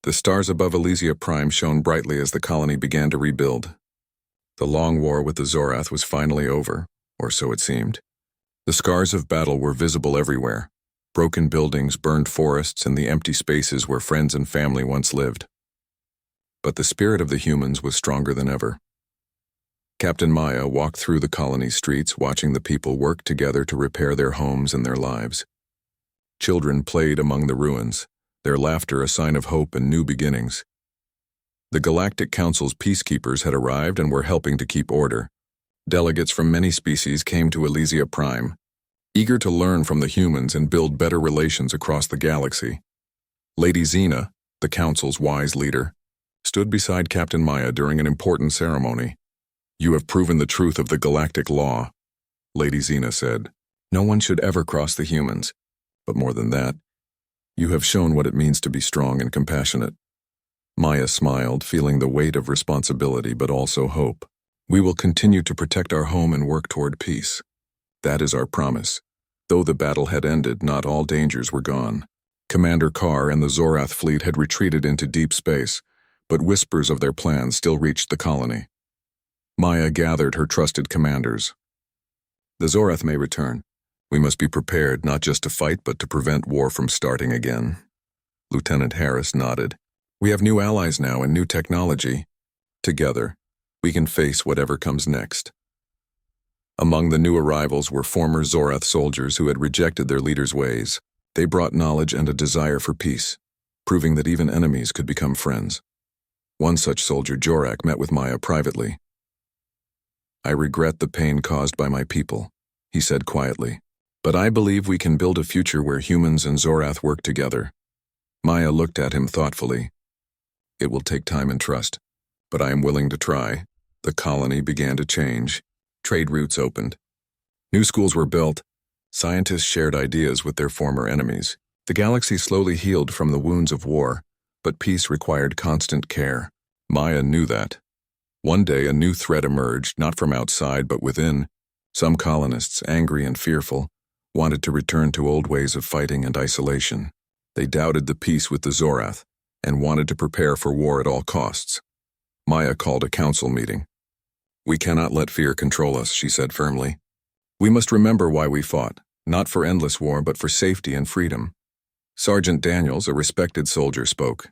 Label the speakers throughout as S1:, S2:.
S1: The stars above Elysia Prime shone brightly as the colony began to rebuild. The long war with the Zorath was finally over, or so it seemed. The scars of battle were visible everywhere. Broken buildings, burned forests, and the empty spaces where friends and family once lived. But the spirit of the humans was stronger than ever. Captain Maya walked through the colony streets, watching the people work together to repair their homes and their lives. Children played among the ruins, their laughter a sign of hope and new beginnings. The Galactic Council's peacekeepers had arrived and were helping to keep order. Delegates from many species came to Elysia Prime, eager to learn from the humans and build better relations across the galaxy. Lady Xena, the Council's wise leader, stood beside Captain Maya during an important ceremony. "You have proven the truth of the galactic law," Lady Xena said. "No one should ever cross the humans. But more than that, you have shown what it means to be strong and compassionate." Maya smiled, feeling the weight of responsibility but also hope. "We will continue to protect our home and work toward peace. That is our promise." Though the battle had ended, not all dangers were gone. Commander Carr and the Zorath fleet had retreated into deep space, but whispers of their plans still reached the colony. Maya gathered her trusted commanders. "The Zorath may return. We must be prepared not just to fight but to prevent war from starting again." Lieutenant Harris nodded. "We have new allies now and new technology. Together, we can face whatever comes next." Among the new arrivals were former Zorath soldiers who had rejected their leader's ways. They brought knowledge and a desire for peace, proving that even enemies could become friends. One such soldier, Jorak, met with Maya privately. "I regret the pain caused by my people," he said quietly. "But I believe we can build a future where humans and Zorath work together." Maya looked at him thoughtfully. "It will take time and trust, but I am willing to try." The colony began to change. Trade routes opened. New schools were built. Scientists shared ideas with their former enemies. The galaxy slowly healed from the wounds of war, but peace required constant care. Maya knew that. One day a new threat emerged, not from outside but within. Some colonists, angry and fearful, wanted to return to old ways of fighting and isolation. They doubted the peace with the Zorath and wanted to prepare for war at all costs. Maya called a council meeting. "We cannot let fear control us," she said firmly. "We must remember why we fought, not for endless war but for safety and freedom." Sergeant Daniels, a respected soldier, spoke.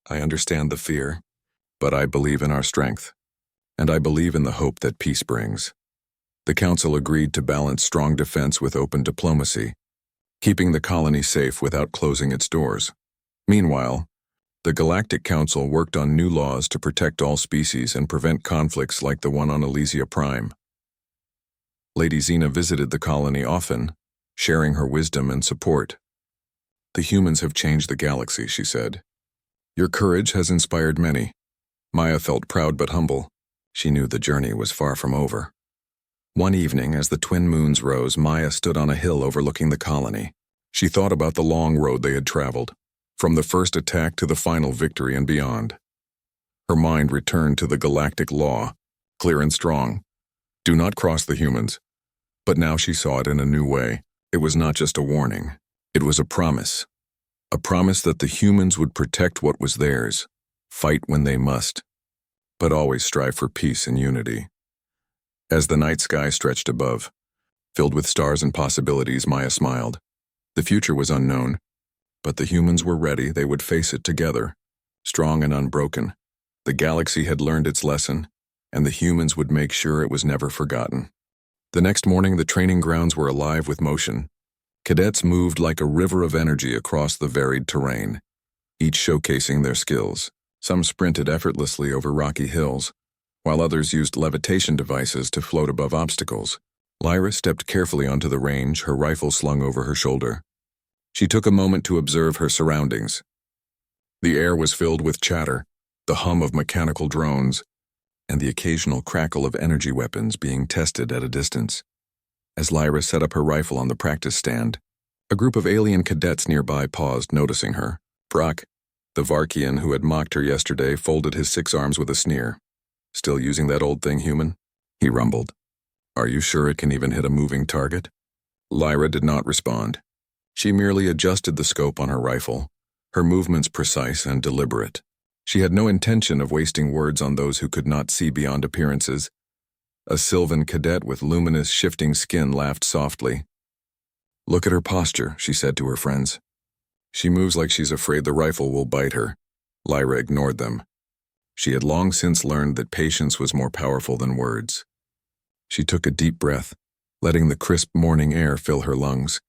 S1: "I understand the fear, but I believe in our strength, and I believe in the hope that peace brings." The council agreed to balance strong defense with open diplomacy, keeping the colony safe without closing its doors. Meanwhile, the Galactic Council worked on new laws to protect all species and prevent conflicts like the one on Elysia Prime. Lady Xena visited the colony often, sharing her wisdom and support. "The humans have changed the galaxy," she said. "Your courage has inspired many." Maya felt proud but humble. She knew the journey was far from over. One evening, as the twin moons rose, Maya stood on a hill overlooking the colony. She thought about the long road they had traveled, from the first attack to the final victory and beyond. Her mind returned to the galactic law, clear and strong. Do not cross the humans. But now she saw it in a new way. It was not just a warning. It was a promise. A promise that the humans would protect what was theirs, fight when they must, but always strive for peace and unity. As the night sky stretched above, filled with stars and possibilities, Maya smiled. The future was unknown, but the humans were ready. They would face it together, strong and unbroken. The galaxy had learned its lesson, and the humans would make sure it was never forgotten. The next morning, the training grounds were alive with motion. Cadets moved like a river of energy across the varied terrain, each showcasing their skills. Some sprinted effortlessly over rocky hills, while others used levitation devices to float above obstacles. Lyra stepped carefully onto the range, her rifle slung over her shoulder. She took a moment to observe her surroundings. The air was filled with chatter, the hum of mechanical drones, and the occasional crackle of energy weapons being tested at a distance. As Lyra set up her rifle on the practice stand, a group of alien cadets nearby paused, noticing her. Brock, the Varkian who had mocked her yesterday, folded his 6 arms with a sneer. "Still using that old thing, human?" he rumbled. "Are you sure it can even hit a moving target?" Lyra did not respond. She merely adjusted the scope on her rifle, her movements precise and deliberate. She had no intention of wasting words on those who could not see beyond appearances. A Sylvan cadet with luminous, shifting skin laughed softly. "Look at her posture," she said to her friends. "She moves like she's afraid the rifle will bite her." Lyra ignored them. She had long since learned that patience was more powerful than words. She took a deep breath, letting the crisp morning air fill her lungs.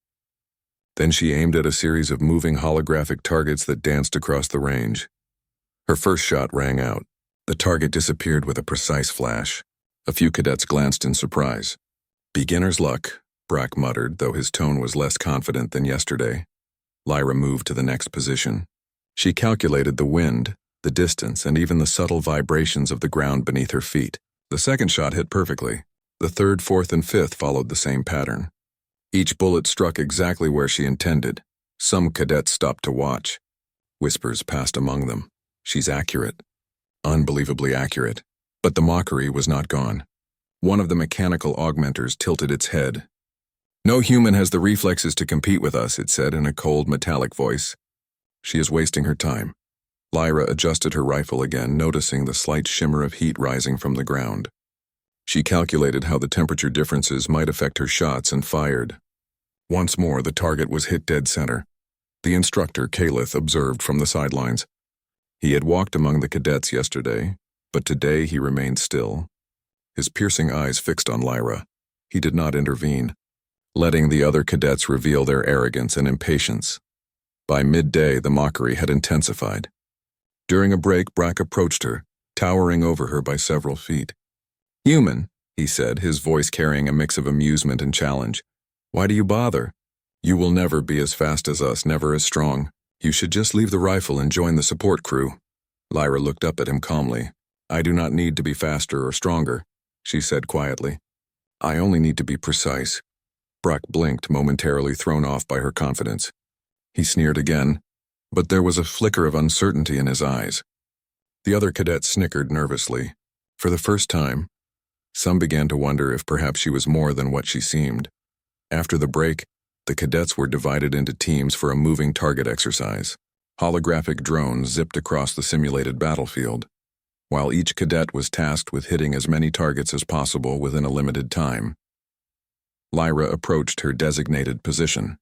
S1: Then she aimed at a series of moving holographic targets that danced across the range. Her first shot rang out. The target disappeared with a precise flash. A few cadets glanced in surprise. "Beginner's luck," Brack muttered, though his tone was less confident than yesterday. Lyra moved to the next position. She calculated the wind, the distance, and even the subtle vibrations of the ground beneath her feet. The second shot hit perfectly. The third, fourth, and fifth followed the same pattern. Each bullet struck exactly where she intended. Some cadets stopped to watch. Whispers passed among them. "She's accurate. Unbelievably accurate." But the mockery was not gone. One of the mechanical augmenters tilted its head. "No human has the reflexes to compete with us," it said in a cold, metallic voice. "She is wasting her time." Lyra adjusted her rifle again, noticing the slight shimmer of heat rising from the ground. She calculated how the temperature differences might affect her shots and fired. Once more, the target was hit dead center. The instructor, Calith, observed from the sidelines. He had walked among the cadets yesterday, but today he remained still, his piercing eyes fixed on Lyra. He did not intervene, letting the other cadets reveal their arrogance and impatience. By midday, the mockery had intensified. During a break, Brack approached her, towering over her by several feet. "Human," he said, his voice carrying a mix of amusement and challenge. "Why do you bother? You will never be as fast as us, never as strong. You should just leave the rifle and join the support crew." Lyra looked up at him calmly. "I do not need to be faster or stronger," she said quietly. "I only need to be precise." Brack blinked, momentarily thrown off by her confidence. He sneered again, but there was a flicker of uncertainty in his eyes. The other cadets snickered nervously. For the first time, some began to wonder if perhaps she was more than what she seemed. After the break, the cadets were divided into teams for a moving target exercise. Holographic drones zipped across the simulated battlefield, while each cadet was tasked with hitting as many targets as possible within a limited time. Lyra approached her designated position.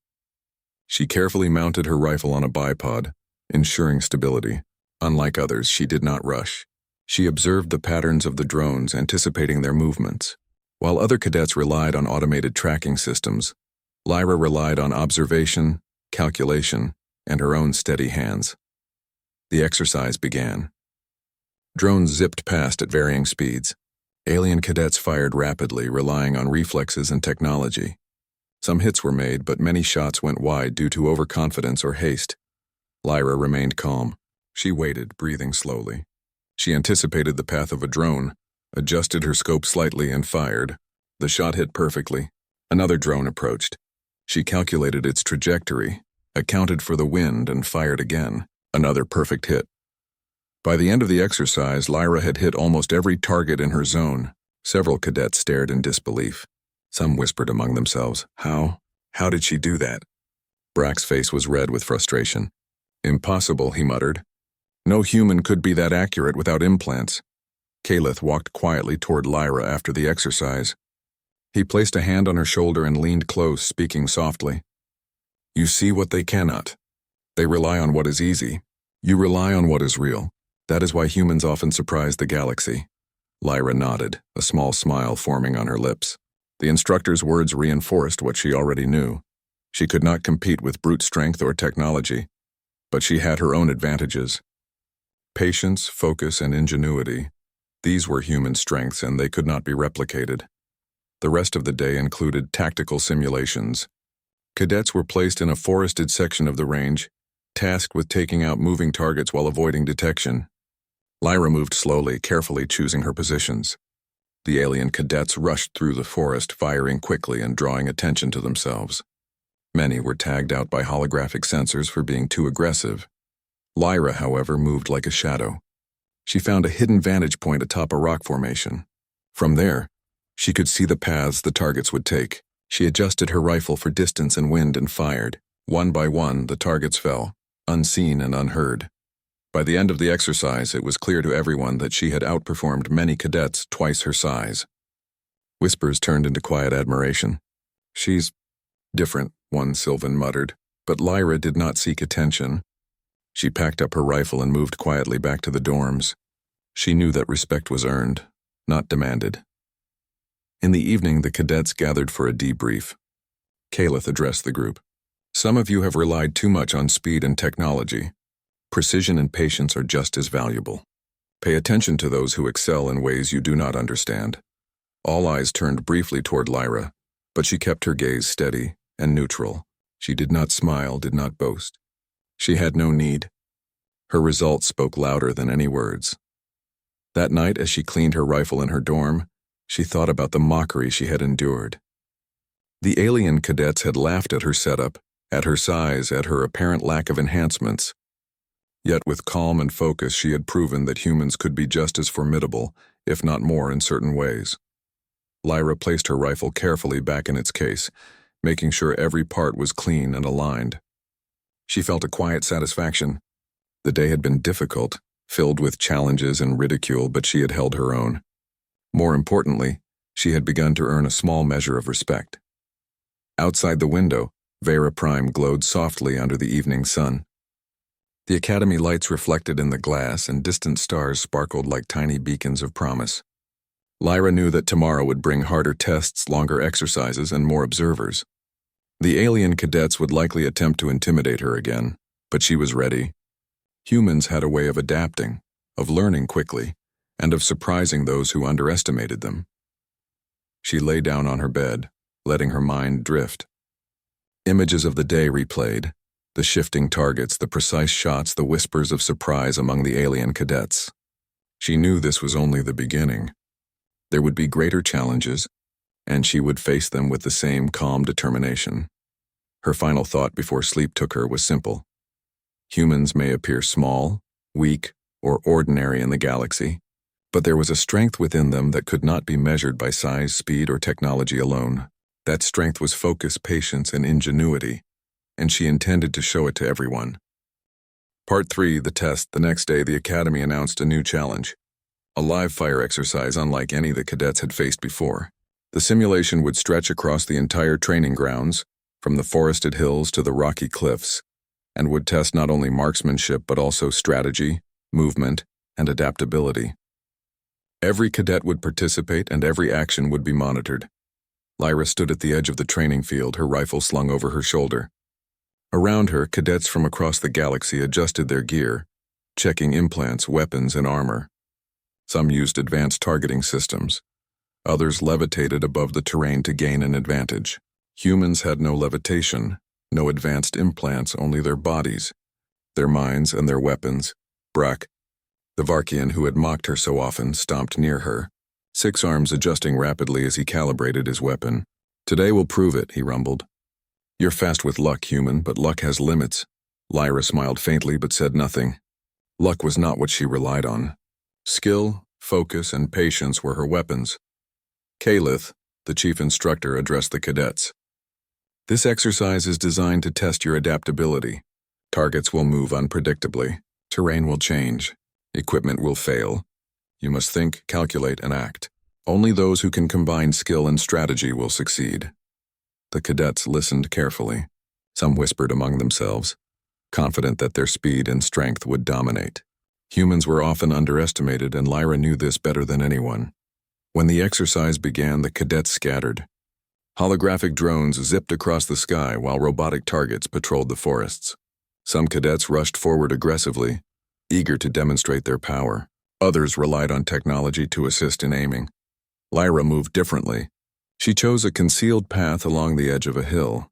S1: She carefully mounted her rifle on a bipod, ensuring stability. Unlike others, she did not rush. She observed the patterns of the drones, anticipating their movements. While other cadets relied on automated tracking systems, Lyra relied on observation, calculation, and her own steady hands. The exercise began. Drones zipped past at varying speeds. Alien cadets fired rapidly, relying on reflexes and technology. Some hits were made, but many shots went wide due to overconfidence or haste. Lyra remained calm. She waited, breathing slowly. She anticipated the path of a drone, adjusted her scope slightly, and fired. The shot hit perfectly. Another drone approached. She calculated its trajectory, accounted for the wind, and fired again. Another perfect hit. By the end of the exercise, Lyra had hit almost every target in her zone. Several cadets stared in disbelief. Some whispered among themselves, How did she do that?" Brack's face was red with frustration. "Impossible," he muttered. "No human could be that accurate without implants." Calith walked quietly toward Lyra after the exercise. He placed a hand on her shoulder and leaned close, speaking softly. "You see what they cannot. They rely on what is easy. You rely on what is real. That is why humans often surprise the galaxy." Lyra nodded, a small smile forming on her lips. The instructor's words reinforced what she already knew. She could not compete with brute strength or technology, but she had her own advantages. Patience, focus, and ingenuity. These were human strengths, and they could not be replicated. The rest of the day included tactical simulations. Cadets were placed in a forested section of the range, tasked with taking out moving targets while avoiding detection. Lyra moved slowly, carefully choosing her positions. The alien cadets rushed through the forest, firing quickly and drawing attention to themselves. Many were tagged out by holographic sensors for being too aggressive. Lyra, however, moved like a shadow. She found a hidden vantage point atop a rock formation. From there, she could see the paths the targets would take. She adjusted her rifle for distance and wind and fired. One by one, the targets fell. unseen and unheard. By the end of the exercise, it was clear to everyone that she had outperformed many cadets twice her size. Whispers turned into quiet admiration. "She's different," one Sylvan muttered, but Lyra did not seek attention. She packed up her rifle and moved quietly back to the dorms. She knew that respect was earned, not demanded. In the evening, the cadets gathered for a debrief. Calith addressed the group. "Some of you have relied too much on speed and technology. Precision and patience are just as valuable. Pay attention to those who excel in ways you do not understand." All eyes turned briefly toward Lyra, but she kept her gaze steady and neutral. She did not smile, did not boast. She had no need. Her results spoke louder than any words. That night, as she cleaned her rifle in her dorm, she thought about the mockery she had endured. The alien cadets had laughed at her setup, at her size, at her apparent lack of enhancements. Yet with calm and focus, she had proven that humans could be just as formidable, if not more in certain ways. Lyra placed her rifle carefully back in its case, making sure every part was clean and aligned. She felt a quiet satisfaction. The day had been difficult, filled with challenges and ridicule, but she had held her own. More importantly, she had begun to earn a small measure of respect. Outside the window, Vera Prime glowed softly under the evening sun. The academy lights reflected in the glass, and distant stars sparkled like tiny beacons of promise. Lyra knew that tomorrow would bring harder tests, longer exercises, and more observers. The alien cadets would likely attempt to intimidate her again, but she was ready. Humans had a way of adapting, of learning quickly, and of surprising those who underestimated them. She lay down on her bed, letting her mind drift. Images of the day replayed, the shifting targets, the precise shots, the whispers of surprise among the alien cadets. She knew this was only the beginning. There would be greater challenges, and she would face them with the same calm determination. Her final thought before sleep took her was simple. Humans may appear small, weak, or ordinary in the galaxy, but there was a strength within them that could not be measured by size, speed, or technology alone. That strength was focus, patience, and ingenuity, and she intended to show it to everyone. Part 3, the test. The next day, the Academy announced a new challenge. A live fire exercise unlike any the cadets had faced before. The simulation would stretch across the entire training grounds, from the forested hills to the rocky cliffs, and would test not only marksmanship but also strategy, movement, and adaptability. Every cadet would participate and every action would be monitored. Lyra stood at the edge of the training field, her rifle slung over her shoulder. Around her, cadets from across the galaxy adjusted their gear, checking implants, weapons, and armor. Some used advanced targeting systems. Others levitated above the terrain to gain an advantage. Humans had no levitation, no advanced implants, only their bodies, their minds, and their weapons. Brack, the Varkian who had mocked her so often, stomped near her, 6 arms adjusting rapidly as he calibrated his weapon. "Today will prove it," he rumbled. "You're fast with luck, human, but luck has limits." Lyra smiled faintly but said nothing. Luck was not what she relied on. Skill, focus, and patience were her weapons. Calith, the chief instructor, addressed the cadets. "This exercise is designed to test your adaptability. Targets will move unpredictably. Terrain will change. Equipment will fail. You must think, calculate, and act. Only those who can combine skill and strategy will succeed." The cadets listened carefully. Some whispered among themselves, confident that their speed and strength would dominate. Humans were often underestimated, and Lyra knew this better than anyone. When the exercise began, the cadets scattered. Holographic drones zipped across the sky while robotic targets patrolled the forests. Some cadets rushed forward aggressively, eager to demonstrate their power. Others relied on technology to assist in aiming. Lyra moved differently. She chose a concealed path along the edge of a hill,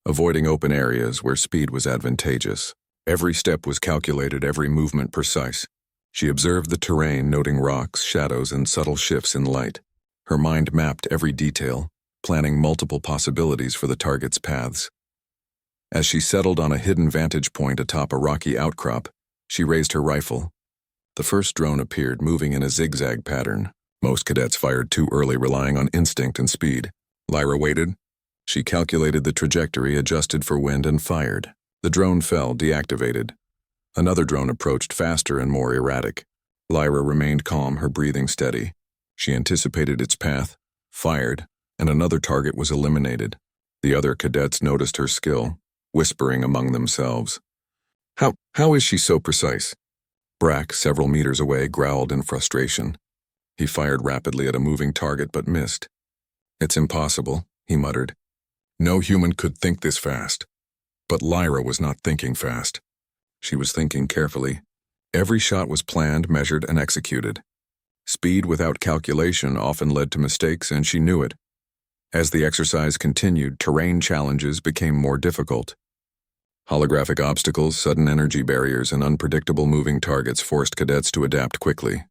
S1: avoiding open areas where speed was advantageous. Every step was calculated, every movement precise. She observed the terrain, noting rocks, shadows, and subtle shifts in light. Her mind mapped every detail, planning multiple possibilities for the target's paths. As she settled on a hidden vantage point atop a rocky outcrop, she raised her rifle. The first drone appeared, moving in a zigzag pattern. Most cadets fired too early, relying on instinct and speed. Lyra waited. She calculated the trajectory, adjusted for wind, and fired. The drone fell, deactivated. Another drone approached, faster and more erratic. Lyra remained calm, her breathing steady. She anticipated its path, fired, and another target was eliminated. The other cadets noticed her skill, whispering among themselves. How is she so precise? Brack, several meters away, growled in frustration. He fired rapidly at a moving target but missed. It's impossible, he muttered. No human could think this fast. But Lyra was not thinking fast. She was thinking carefully. Every shot was planned, measured, and executed. Speed without calculation often led to mistakes, and she knew it. As the exercise continued, terrain challenges became more difficult. Holographic obstacles, sudden energy barriers, and unpredictable moving targets forced cadets to adapt quickly.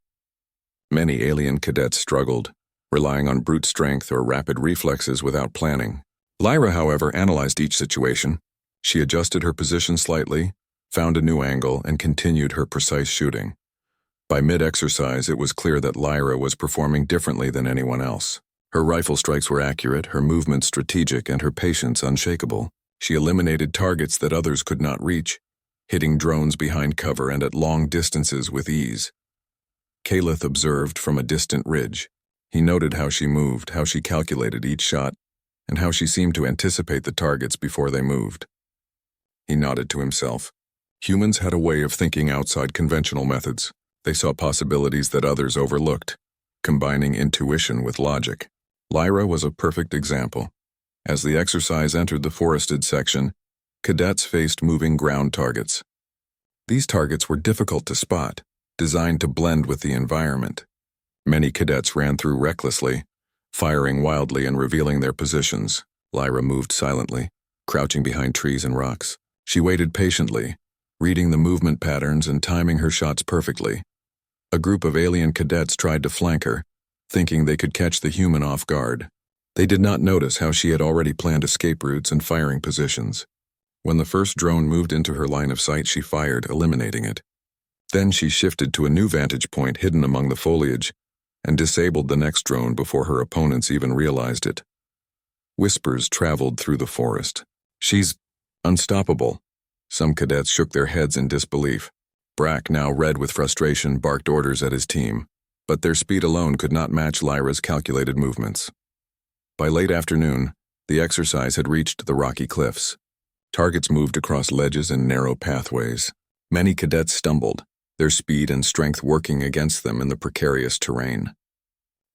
S1: Many alien cadets struggled, relying on brute strength or rapid reflexes without planning. Lyra, however, analyzed each situation. She adjusted her position slightly, found a new angle, and continued her precise shooting. By mid-exercise, it was clear that Lyra was performing differently than anyone else. Her rifle strikes were accurate, her movements strategic, and her patience unshakable. She eliminated targets that others could not reach, hitting drones behind cover and at long distances with ease. Calith observed from a distant ridge. He noted how she moved, how she calculated each shot, and how she seemed to anticipate the targets before they moved. He nodded to himself. Humans had a way of thinking outside conventional methods. They saw possibilities that others overlooked, combining intuition with logic. Lyra was a perfect example. As the exercise entered the forested section, cadets faced moving ground targets. These targets were difficult to spot, designed to blend with the environment. Many cadets ran through recklessly, firing wildly and revealing their positions. Lyra moved silently, crouching behind trees and rocks. She waited patiently, reading the movement patterns and timing her shots perfectly. A group of alien cadets tried to flank her, thinking they could catch the human off guard. They did not notice how she had already planned escape routes and firing positions. When the first drone moved into her line of sight, she fired, eliminating it. Then she shifted to a new vantage point hidden among the foliage and disabled the next drone before her opponents even realized it. Whispers traveled through the forest. She's unstoppable. Some cadets shook their heads in disbelief. Brack, now red with frustration, barked orders at his team, but their speed alone could not match Lyra's calculated movements. By late afternoon, the exercise had reached the rocky cliffs. Targets moved across ledges and narrow pathways. Many cadets stumbled, their speed and strength working against them in the precarious terrain.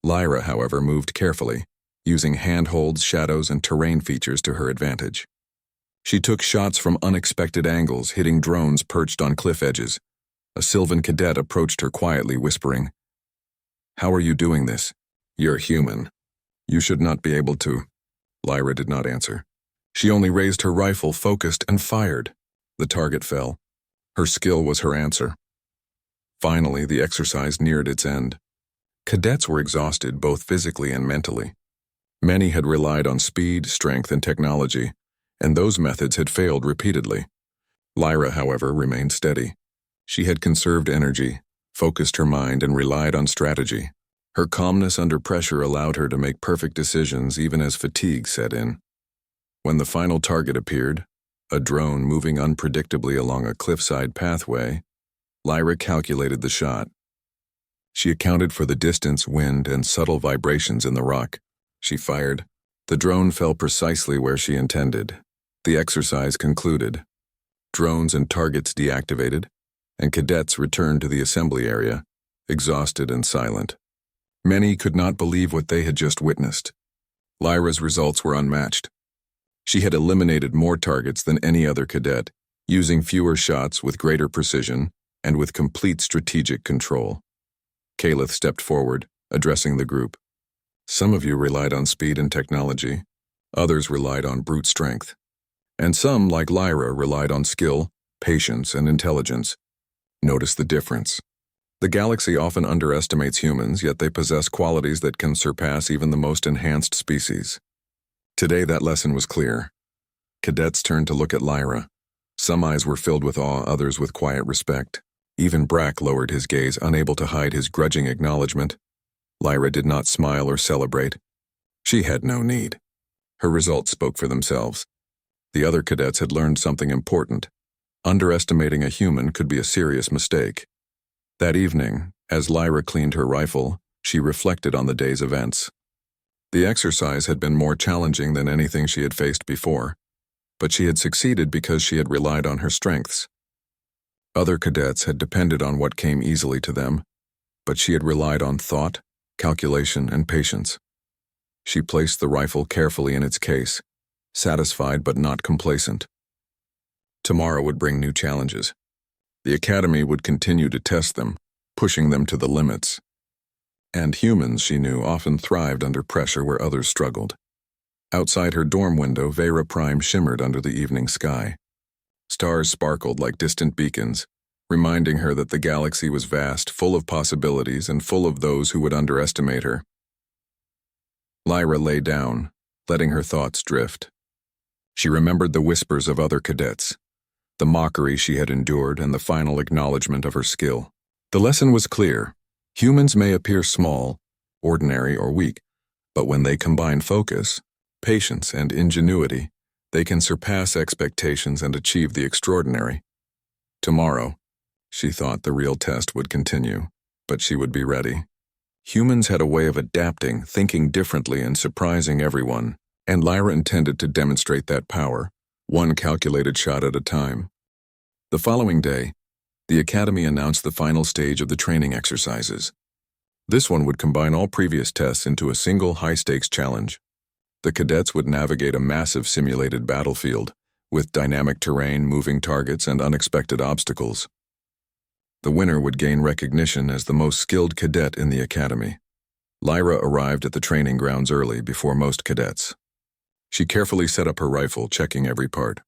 S1: Lyra, however, moved carefully, using handholds, shadows, and terrain features to her advantage. She took shots from unexpected angles, hitting drones perched on cliff edges. A Sylvan cadet approached her quietly, whispering, "How are you doing this? You're human. You should not be able to." Lyra did not answer. She only raised her rifle, focused, and fired. The target fell. Her skill was her answer. Finally, the exercise neared its end. Cadets were exhausted both physically and mentally. Many had relied on speed, strength, and technology, and those methods had failed repeatedly. Lyra, however, remained steady. She had conserved energy, focused her mind, and relied on strategy. Her calmness under pressure allowed her to make perfect decisions even as fatigue set in. When the final target appeared, a drone moving unpredictably along a cliffside pathway, Lyra calculated the shot. She accounted for the distance, wind, and subtle vibrations in the rock. She fired. The drone fell precisely where she intended. The exercise concluded. Drones and targets deactivated, and cadets returned to the assembly area, exhausted and silent. Many could not believe what they had just witnessed. Lyra's results were unmatched. She had eliminated more targets than any other cadet, using fewer shots with greater precision and with complete strategic control. Calith stepped forward, addressing the group. Some of you relied on speed and technology, others relied on brute strength, and some, like Lyra, relied on skill, patience, and intelligence. Notice the difference. The galaxy often underestimates humans, yet they possess qualities that can surpass even the most enhanced species. Today that lesson was clear. Cadets turned to look at Lyra. Some eyes were filled with awe, others with quiet respect. Even Brack lowered his gaze, unable to hide his grudging acknowledgement. Lyra did not smile or celebrate. She had no need. Her results spoke for themselves. The other cadets had learned something important. Underestimating a human could be a serious mistake. That evening, as Lyra cleaned her rifle, she reflected on the day's events. The exercise had been more challenging than anything she had faced before, but she had succeeded because she had relied on her strengths. Other cadets had depended on what came easily to them, but she had relied on thought, calculation, and patience. She placed the rifle carefully in its case, satisfied but not complacent. Tomorrow would bring new challenges. The Academy would continue to test them, pushing them to the limits. And humans, she knew, often thrived under pressure where others struggled. Outside her dorm window, Vera Prime shimmered under the evening sky. Stars sparkled like distant beacons, reminding her that the galaxy was vast, full of possibilities, and full of those who would underestimate her. Lyra lay down, letting her thoughts drift. She remembered the whispers of other cadets, the mockery she had endured, and the final acknowledgement of her skill. The lesson was clear. Humans may appear small, ordinary, or weak, but when they combine focus, patience, and ingenuity, they can surpass expectations and achieve the extraordinary. Tomorrow, she thought, the real test would continue, but she would be ready. Humans had a way of adapting, thinking differently, and surprising everyone, and Lyra intended to demonstrate that power, one calculated shot at a time. The following day, the Academy announced the final stage of the training exercises. This one would combine all previous tests into a single high-stakes challenge. The cadets would navigate a massive simulated battlefield, with dynamic terrain, moving targets, and unexpected obstacles. The winner would gain recognition as the most skilled cadet in the Academy. Lyra arrived at the training grounds early, before most cadets. She carefully set up her rifle, checking every part.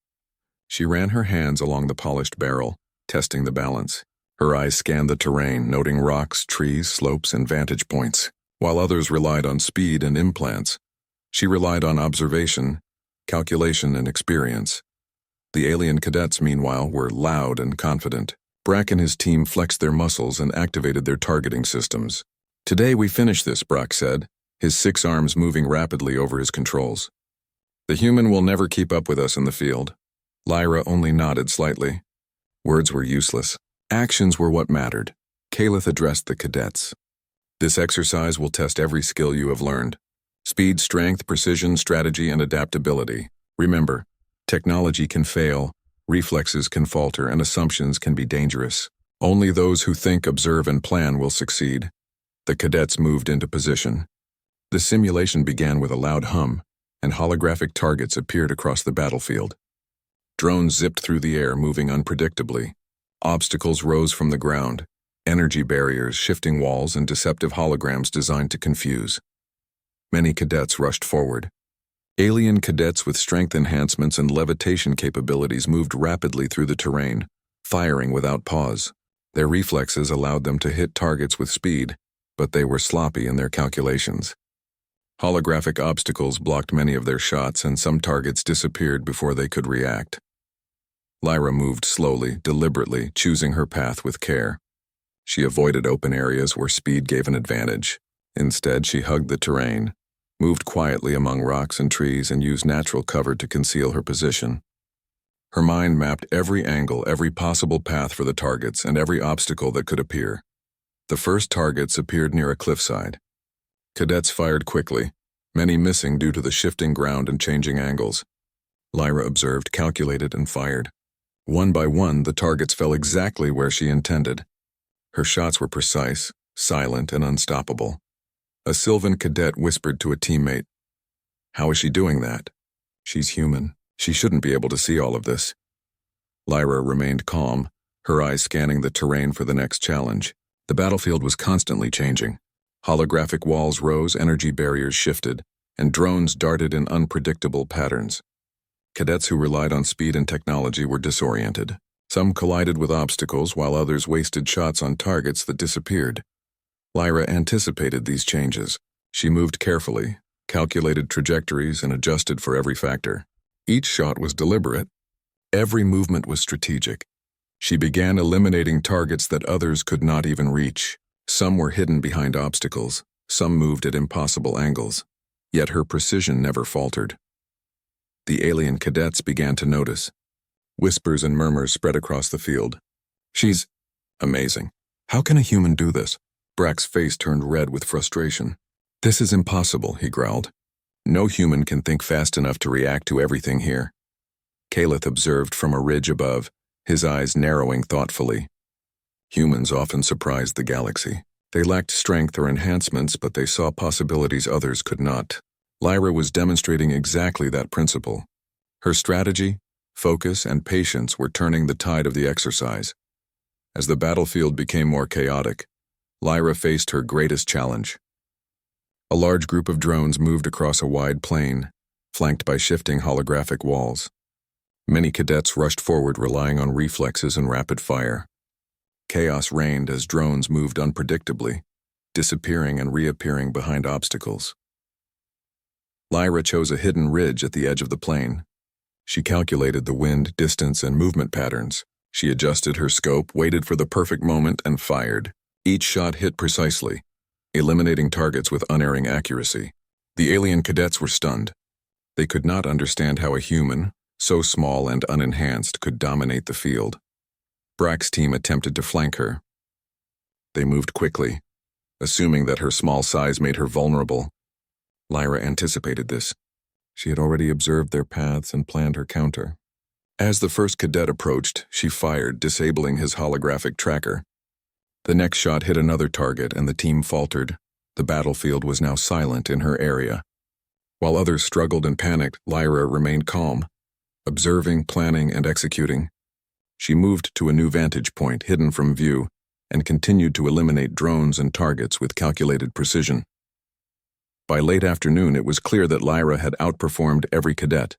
S1: She ran her hands along the polished barrel, testing the balance. Her eyes scanned the terrain, noting rocks, trees, slopes, and vantage points. While others relied on speed and implants, she relied on observation, calculation, and experience. The alien cadets, meanwhile, were loud and confident. Brack and his team flexed their muscles and activated their targeting systems. "Today we finish this," Brack said, his 6 arms moving rapidly over his controls. "The human will never keep up with us in the field." Lyra only nodded slightly. Words were useless. Actions were what mattered. Calith addressed the cadets. "This exercise will test every skill you have learned. Speed, strength, precision, strategy, and adaptability. Remember, technology can fail, reflexes can falter, and assumptions can be dangerous. Only those who think, observe, and plan will succeed." The cadets moved into position. The simulation began with a loud hum, and holographic targets appeared across the battlefield. Drones zipped through the air, moving unpredictably. Obstacles rose from the ground, energy barriers, shifting walls, and deceptive holograms designed to confuse. Many cadets rushed forward. Alien cadets with strength enhancements and levitation capabilities moved rapidly through the terrain, firing without pause. Their reflexes allowed them to hit targets with speed, but they were sloppy in their calculations. Holographic obstacles blocked many of their shots, and some targets disappeared before they could react. Lyra moved slowly, deliberately, choosing her path with care. She avoided open areas where speed gave an advantage. Instead, she hugged the terrain, moved quietly among rocks and trees, and used natural cover to conceal her position. Her mind mapped every angle, every possible path for the targets, and every obstacle that could appear. The first targets appeared near a cliffside. Cadets fired quickly, many missing due to the shifting ground and changing angles. Lyra observed, calculated, and fired. One by one, the targets fell exactly where she intended. Her shots were precise, silent, and unstoppable. A Sylvan cadet whispered to a teammate, "How is she doing that? She's human. She shouldn't be able to see all of this." Lyra remained calm, her eyes scanning the terrain for the next challenge. The battlefield was constantly changing. Holographic walls rose, energy barriers shifted, and drones darted in unpredictable patterns. Cadets who relied on speed and technology were disoriented. Some collided with obstacles, while others wasted shots on targets that disappeared. Lyra anticipated these changes. She moved carefully, calculated trajectories, and adjusted for every factor. Each shot was deliberate. Every movement was strategic. She began eliminating targets that others could not even reach. Some were hidden behind obstacles, some moved at impossible angles. Yet her precision never faltered. The alien cadets began to notice. Whispers and murmurs spread across the field. "She's amazing. How can a human do this?" Brack's face turned red with frustration. "This is impossible," he growled. "No human can think fast enough to react to everything here." Calith observed from a ridge above, his eyes narrowing thoughtfully. Humans often surprised the galaxy. They lacked strength or enhancements, but they saw possibilities others could not. Lyra was demonstrating exactly that principle. Her strategy, focus, and patience were turning the tide of the exercise. As the battlefield became more chaotic, Lyra faced her greatest challenge. A large group of drones moved across a wide plain, flanked by shifting holographic walls. Many cadets rushed forward, relying on reflexes and rapid fire. Chaos reigned as drones moved unpredictably, disappearing and reappearing behind obstacles. Lyra chose a hidden ridge at the edge of the plain. She calculated the wind, distance, and movement patterns. She adjusted her scope, waited for the perfect moment, and fired. Each shot hit precisely, eliminating targets with unerring accuracy. The alien cadets were stunned. They could not understand how a human, so small and unenhanced, could dominate the field. Brack's team attempted to flank her. They moved quickly, assuming that her small size made her vulnerable. Lyra anticipated this. She had already observed their paths and planned her counter. As the first cadet approached, she fired, disabling his holographic tracker. The next shot hit another target, and the team faltered. The battlefield was now silent in her area. While others struggled and panicked, Lyra remained calm, observing, planning, and executing. She moved to a new vantage point, hidden from view, and continued to eliminate drones and targets with calculated precision. By late afternoon, it was clear that Lyra had outperformed every cadet.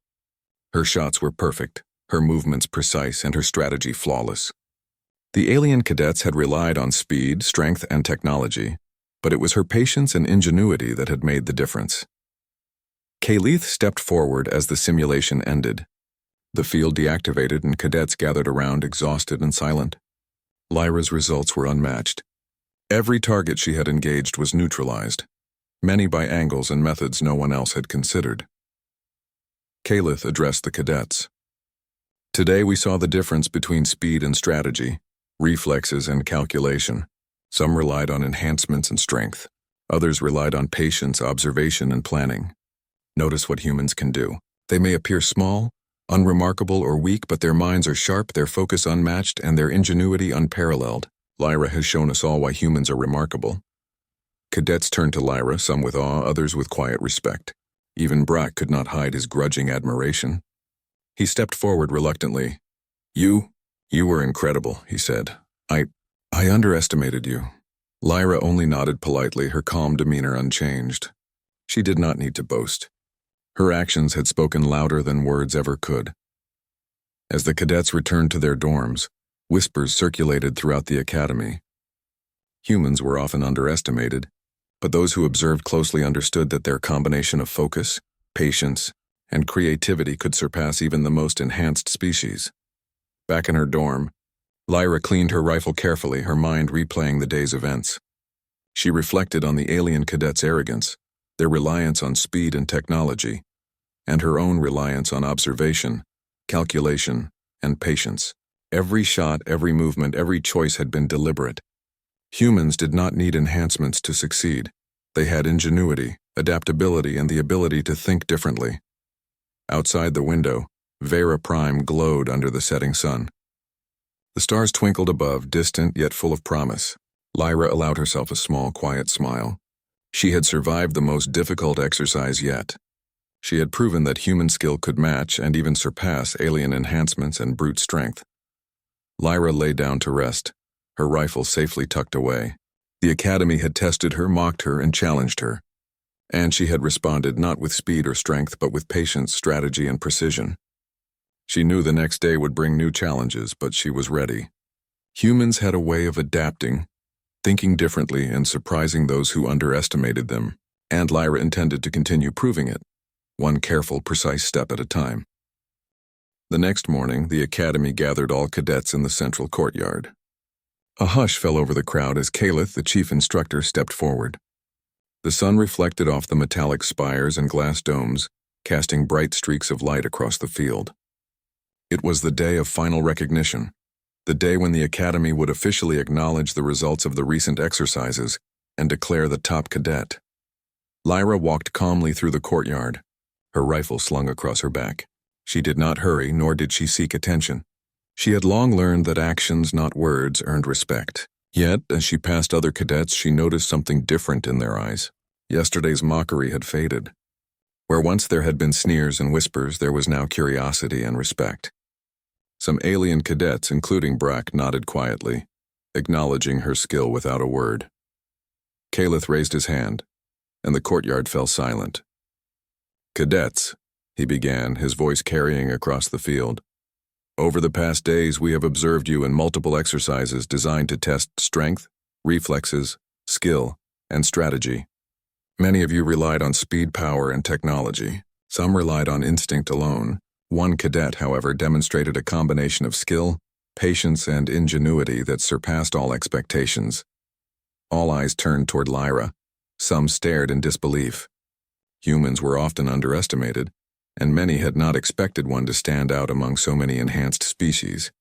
S1: Her shots were perfect, her movements precise, and her strategy flawless. The alien cadets had relied on speed, strength, and technology, but it was her patience and ingenuity that had made the difference. Calith stepped forward as the simulation ended. The field deactivated and cadets gathered around, exhausted and silent. Lyra's results were unmatched. Every target she had engaged was neutralized, many by angles and methods no one else had considered. Calith addressed the cadets. "Today we saw the difference between speed and strategy, reflexes and calculation. Some relied on enhancements and strength. Others relied on patience, observation, and planning. Notice what humans can do. They may appear small, unremarkable, or weak, but their minds are sharp, their focus unmatched, and their ingenuity unparalleled. Lyra has shown us all why humans are remarkable." Cadets turned to Lyra, some with awe, others with quiet respect. Even Brack could not hide his grudging admiration. He stepped forward reluctantly. You were incredible," he said. I underestimated you." Lyra only nodded politely, her calm demeanor unchanged. She did not need to boast. Her actions had spoken louder than words ever could. As the cadets returned to their dorms, whispers circulated throughout the academy. Humans were often underestimated, but those who observed closely understood that their combination of focus, patience, and creativity could surpass even the most enhanced species. Back in her dorm, Lyra cleaned her rifle carefully, her mind replaying the day's events. She reflected on the alien cadets' arrogance, their reliance on speed and technology, and her own reliance on observation, calculation, and patience. Every shot, every movement, every choice had been deliberate. Humans did not need enhancements to succeed. They had ingenuity, adaptability, and the ability to think differently. Outside the window, Vera Prime glowed under the setting sun. The stars twinkled above, distant yet full of promise. Lyra allowed herself a small, quiet smile. She had survived the most difficult exercise yet. She had proven that human skill could match and even surpass alien enhancements and brute strength. Lyra lay down to rest, her rifle safely tucked away. The academy had tested her, mocked her, and challenged her. And she had responded not with speed or strength, but with patience, strategy, and precision. She knew the next day would bring new challenges, but she was ready. Humans had a way of adapting, thinking differently, and surprising those who underestimated them, and Lyra intended to continue proving it, one careful, precise step at a time. The next morning, the academy gathered all cadets in the central courtyard. A hush fell over the crowd as Calith, the chief instructor, stepped forward. The sun reflected off the metallic spires and glass domes, casting bright streaks of light across the field. It was the day of final recognition, the day when the Academy would officially acknowledge the results of the recent exercises and declare the top cadet. Lyra walked calmly through the courtyard, her rifle slung across her back. She did not hurry, nor did she seek attention. She had long learned that actions, not words, earned respect. Yet, as she passed other cadets, she noticed something different in their eyes. Yesterday's mockery had faded. Where once there had been sneers and whispers, there was now curiosity and respect. Some alien cadets, including Brack, nodded quietly, acknowledging her skill without a word. Calith raised his hand, and the courtyard fell silent. "Cadets," he began, his voice carrying across the field. "Over the past days, we have observed you in multiple exercises designed to test strength, reflexes, skill, and strategy. Many of you relied on speed, power, and technology. Some relied on instinct alone. One cadet, however, demonstrated a combination of skill, patience, and ingenuity that surpassed all expectations." All eyes turned toward Lyra. Some stared in disbelief. Humans were often underestimated, and many had not expected one to stand out among so many enhanced species.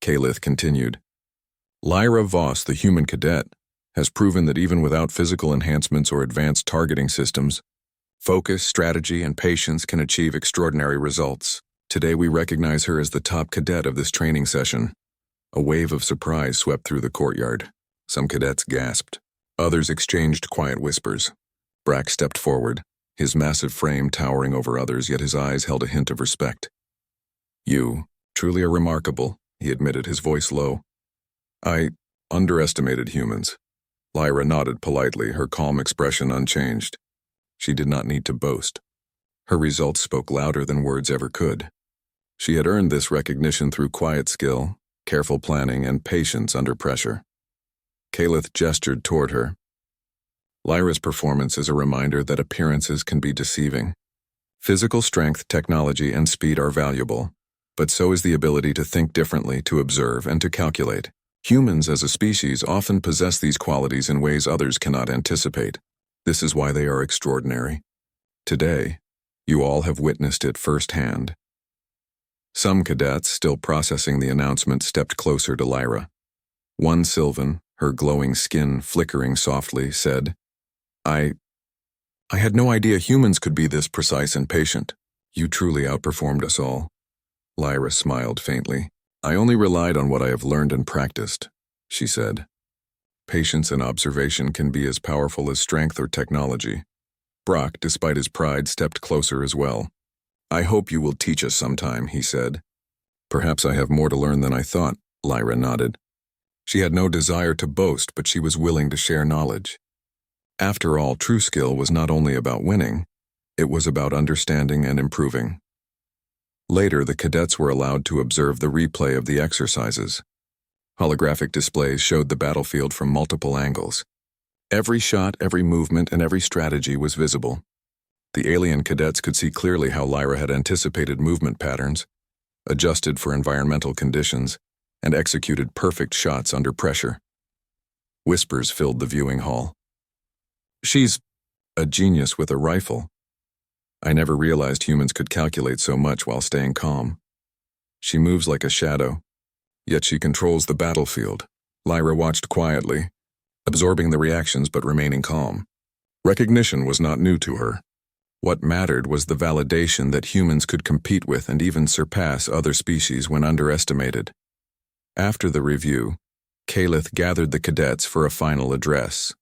S1: Calith continued, "Lyra Voss, the human cadet, has proven that even without physical enhancements or advanced targeting systems, focus, strategy, and patience can achieve extraordinary results. Today we recognize her as the top cadet of this training session." A wave of surprise swept through the courtyard. Some cadets gasped. Others exchanged quiet whispers. Brack stepped forward, his massive frame towering over others, yet his eyes held a hint of respect. "You truly are remarkable," he admitted, his voice low. "I underestimated humans." Lyra nodded politely, her calm expression unchanged. She did not need to boast. Her results spoke louder than words ever could. She had earned this recognition through quiet skill, careful planning, and patience under pressure. Calith gestured toward her. "Lyra's performance is a reminder that appearances can be deceiving. Physical strength, technology, and speed are valuable, but so is the ability to think differently, to observe, and to calculate. Humans as a species often possess these qualities in ways others cannot anticipate. This is why they are extraordinary. Today, you all have witnessed it firsthand." Some cadets, still processing the announcement, stepped closer to Lyra. One Sylvan, her glowing skin flickering softly, said, I had no idea humans could be this precise and patient. You truly outperformed us all." Lyra smiled faintly. "I only relied on what I have learned and practiced," she said. "Patience and observation can be as powerful as strength or technology." Brock, despite his pride, stepped closer as well. "I hope you will teach us sometime," he said. "Perhaps I have more to learn than I thought," Lyra nodded. She had no desire to boast, but she was willing to share knowledge. After all, true skill was not only about winning, it was about understanding and improving. Later, the cadets were allowed to observe the replay of the exercises. Holographic displays showed the battlefield from multiple angles. Every shot, every movement, and every strategy was visible. The alien cadets could see clearly how Lyra had anticipated movement patterns, adjusted for environmental conditions, and executed perfect shots under pressure. Whispers filled the viewing hall. "She's a genius with a rifle. I never realized humans could calculate so much while staying calm. She moves like a shadow, yet she controls the battlefield." Lyra watched quietly, absorbing the reactions but remaining calm. Recognition was not new to her. What mattered was the validation that humans could compete with and even surpass other species when underestimated. After the review, Calith gathered the cadets for a final address.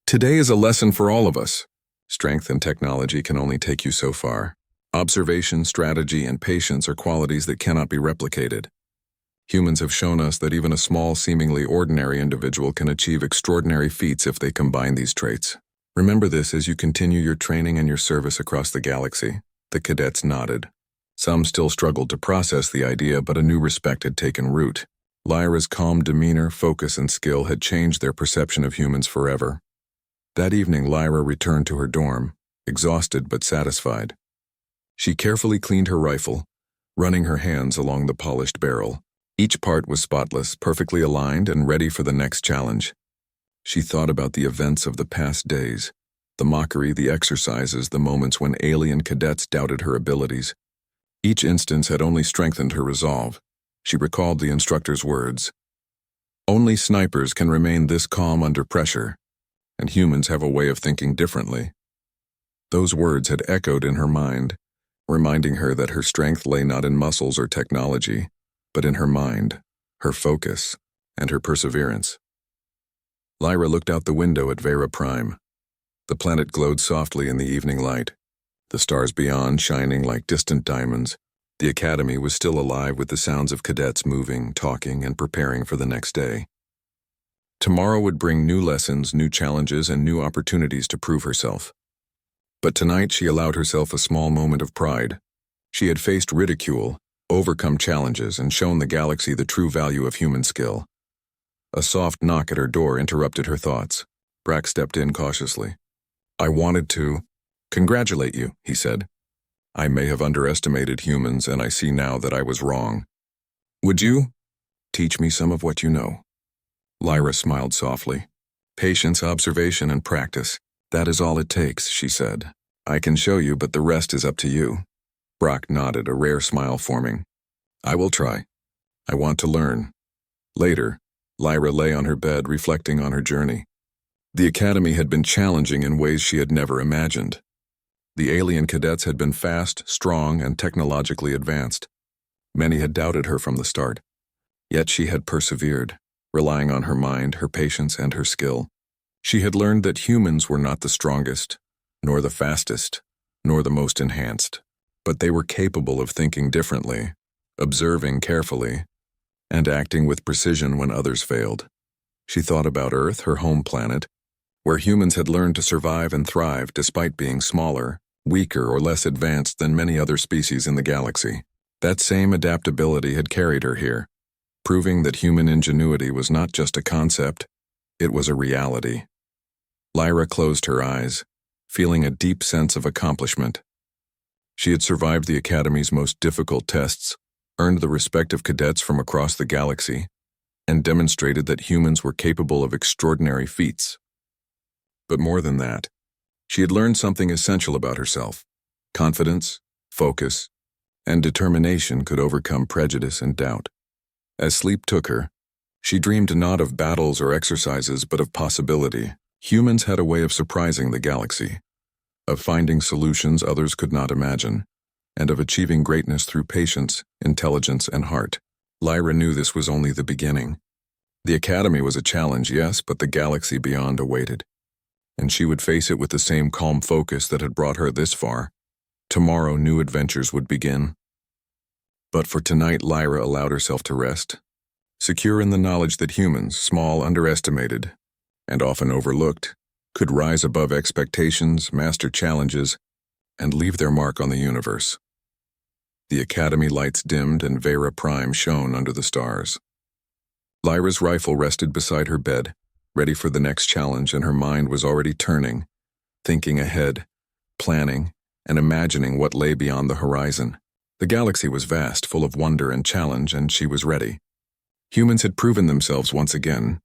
S1: "Today is a lesson for all of us. Strength and technology can only take you so far. Observation, strategy, and patience are qualities that cannot be replicated. Humans have shown us that even a small, seemingly ordinary individual can achieve extraordinary feats if they combine these traits. Remember this as you continue your training and your service across the galaxy." The cadets nodded. Some still struggled to process the idea, but a new respect had taken root. Lyra's calm demeanor, focus, and skill had changed their perception of humans forever. That evening, Lyra returned to her dorm, exhausted but satisfied. She carefully cleaned her rifle, running her hands along the polished barrel. Each part was spotless, perfectly aligned, and ready for the next challenge. She thought about the events of the past days, The mockery, the exercises, the moments when alien cadets doubted her abilities. Each instance had only strengthened her resolve. She recalled the instructor's words. Only snipers can remain this calm under pressure, and humans have a way of thinking differently. Those words had echoed in her mind, reminding her that her strength lay not in muscles or technology, but in her mind, her focus, and her perseverance. Lyra looked out the window at Vera Prime. The planet glowed softly in the evening light, the stars beyond shining like distant diamonds. The academy was still alive with the sounds of cadets moving, talking, and preparing for the next day. Tomorrow would bring new lessons, new challenges, and new opportunities to prove herself. But tonight she allowed herself a small moment of pride. She had faced ridicule, overcome challenges, and shown the galaxy the true value of human skill. A soft knock at her door interrupted her thoughts. Brack stepped in cautiously. "I wanted to congratulate you," he said. "I may have underestimated humans, and I see now that I was wrong. Would you teach me some of what you know?" Lyra smiled softly. "Patience, observation, and practice. That is all it takes," she said. "I can show you, but the rest is up to you." Brock nodded, a rare smile forming. "I will try. I want to learn." Later, Lyra lay on her bed reflecting on her journey. The academy had been challenging in ways she had never imagined. The alien cadets had been fast, strong, and technologically advanced. Many had doubted her from the start. Yet she had persevered, relying on her mind, her patience, and her skill. She had learned that humans were not the strongest, nor the fastest, nor the most enhanced, but they were capable of thinking differently, observing carefully, and acting with precision when others failed. She thought about Earth, her home planet, where humans had learned to survive and thrive despite being smaller, weaker, or less advanced than many other species in the galaxy. That same adaptability had carried her here, proving that human ingenuity was not just a concept, it was a reality. Lyra closed her eyes, feeling a deep sense of accomplishment. She had survived the Academy's most difficult tests, earned the respect of cadets from across the galaxy, and demonstrated that humans were capable of extraordinary feats. But more than that, she had learned something essential about herself. Confidence, focus, and determination could overcome prejudice and doubt. As sleep took her, she dreamed not of battles or exercises but of possibility. Humans had a way of surprising the galaxy, of finding solutions others could not imagine, and of achieving greatness through patience, intelligence, and heart. Lyra knew this was only the beginning. The Academy was a challenge, yes, but the galaxy beyond awaited. And she would face it with the same calm focus that had brought her this far. Tomorrow, new adventures would begin. But for tonight, Lyra allowed herself to rest, secure in the knowledge that humans, small, underestimated, and often overlooked, could rise above expectations, master challenges, and leave their mark on the universe. The Academy lights dimmed and Vera Prime shone under the stars. Lyra's rifle rested beside her bed, ready for the next challenge, and her mind was already turning, thinking ahead, planning, and imagining what lay beyond the horizon. The galaxy was vast, full of wonder and challenge, and she was ready. Humans had proven themselves once again,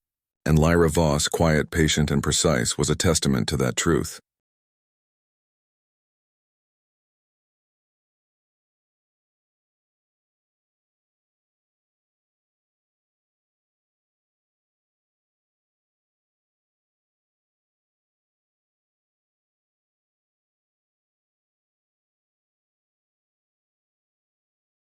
S1: and Lyra Voss, quiet, patient, and precise, was a testament to that truth.